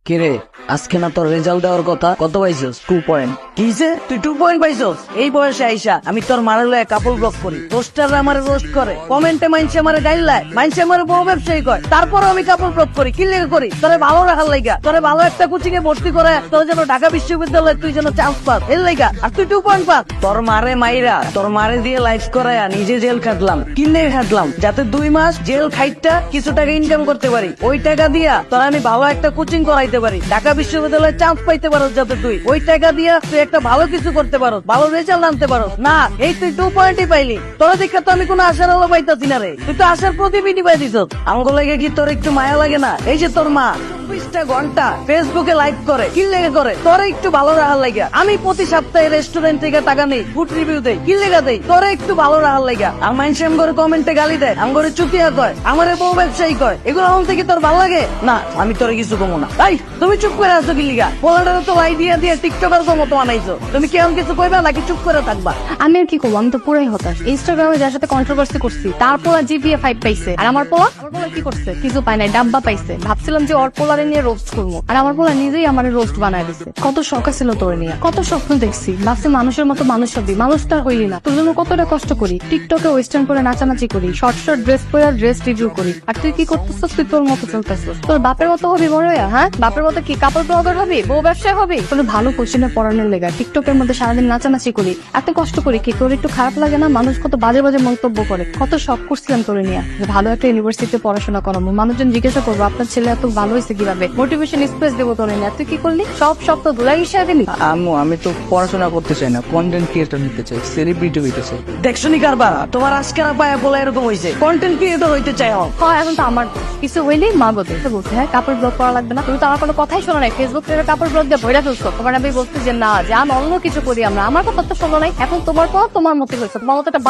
কিরে আজকে না তোর রেজাল্ট দেওয়ার কথা, কত পাইছস? 2 পয়েন্ট। কিছে তুই 2 পয়েন্ট পাইছস? এই বয়সে আইসা আমি তোর মারে লয়ে কাপল ব্লক করি, পোস্টাররা আমারে রোস্ট করে, কমেন্টে মাইনসে আমারে গাইলায়, মাইনসে আমারে বড় ব্যবসায়ী কয়, তারপরও আমি কাপল ব্লক করি। কি লেগে করি? তোরে ভালো রাখার লাইগা, তোরে ভালো একটা কোচিং এ ভর্তি করে তোর যেন ঢাকা বিশ্ববিদ্যালয়ে তুই যেন চান্স পাস, এর লাইগা। আর তুই 2 পয়েন্ট পাস। তোর মারে মাইরা, তোর মারে দিয়ে লাইফ করায়া নিজে জেল খাটলাম। কি লেগে খাটলাম? যাতে 2 মাস জেল খাইটা কিছু টাকা ইনকাম করতে পারি। ওই টাকা দিয়া তোর আমি ভালো একটা কোচিং করাইতে পারি, ঢাকা বিশ্ববিদ্যালয়ে চান্স পাইতে পারো, যাতে তুই ওই টাকা দিয়া তুই একটা ভালো কিছু করতে পারো, ভালো রেজাল্ট আনতে পারো। না, এই তুই 2 পয়েন্টই পাইলি। তোরা দেখা তো আমি কোনো আশার আলো পাইতাছি না রে। তুই তো আশার প্রতিবিধি পাই দিস। আমগো লাগে কি তোর একটু মায়া লাগে না? এই যে তোর মা 24টা ঘন্টা ফেসবুকে লাইভ করে, কি লেগে করে? তোরে একটু ভালো রাখার লাগা। আমি প্রতি সপ্তাহে রেস্টুরেন্ট থেকে টাকা নেই, ফুড রিভিউ দেই, কি লেগা দেই? তোরে একটু ভালো রাখার লাগা। আর মানুষে আম করে কমেন্টে গালি দেয়, আম করে চুতিয়া কয়, আমারে বউ ব্যবসায়ী কয়, এগুলো আমার থেকে তোর ভালো লাগে না? আমি তোরে কিছু কমো না। তাই তুমি চুপ করে আছো কি লিগা? পোলাটারে তো লাই দিয়ে দিয়ে টিকটকার মতো বানাইছো। তুমি কি এমন কিছু কইবা নাকি চুপ করে থাকবা? আমি আর কি করবো, আমি তো পুরাই হতাশ। ইনস্টাগ্রামে যার সাথে কন্ট্রোভার্সি করছি তার পোলা জিপিএ 5 পাইছে, আর আমার পোলা কি করছে? কিছু পায় নাই, ডাব্বা পাইছে। ভাবছিলাম যে ওর পোলারে নিয়ে রোস্ট করবো, আর আমার পোলা নিজেই আমার রোস্ট বানায় দিছে। কত শখ ছিল তোর নিয়ে, কত স্বপ্ন দেখছি, ভাবছি মানুষের মতো মানুষ হবি, মানুষ তো আর হইলি না। তোর জন্য কতটা কষ্ট করি, টিকটকে ওয়েস্টার্ন করে নাচানাচি করি, শর্ট শর্ট ড্রেস পরে ড্রেস রিভিউ করি, আর তুই কি করতেছিস? তুই তোর মতো চলতেছিস, তোর বাপের মতো হবি বড় হইয়া। হ্যাঁ, বাপের মতো কি কাপড় ব্লগার হবি, বউ ব্যবসায় হবি? তোর ভালো কোচিনে পড়ানোর লেগা টিকটকের মধ্যে সারাদিন নাচানাচি করি, এত কষ্ট করি, কি তোর একটু খারাপ লাগে না? মানুষ কত বাজে বাজে মন্তব্য করে। কত শখ করছিলাম তোর নিয়ে, যে ভালো একটা ইউনিভার্সিটিতে পড়াশোনা করাবো, মানুষজন জিজ্ঞাসা করবো আপনার ছেলে এত ভালো হয়েছে কিভাবে, মোটিভেশন স্পেস দেবো তোর নিয়ে। তুই কি করলি? সব তো ধুলাই হিসেবে দিলি। আম্মু, আমি তো পড়াশোনা করতে চাই না, কন্টেন্ট ক্রিয়েটর হতে চাই, সেলিব্রিটি হইতে চাই। দেখছনি কারবার তোমার আজকে না পায়া বলে এরকম হয়েছে, কন্টেন্ট ক্রিয়েটর হইতে চাই। হ্যাঁ, এখন তো আমার দোষ। কিছু হইলেই মা বলতে বলছে, হ্যাঁ কাপড় ব্লগ করা লাগবে না। তুমি তো আমার কোনো কথাই শোনো নাই, ফেসবুক থেকে কাপড় ব্লগ দিয়ে ভইরা ফেলছো। তোমার আমি বলতে যে না, যে আমি অন্য কিছু করি, আমরা আমার কথা তো শোনো নাই। এখন তোমার পর তোমার মতো হয়েছে, তোমার মতো একটা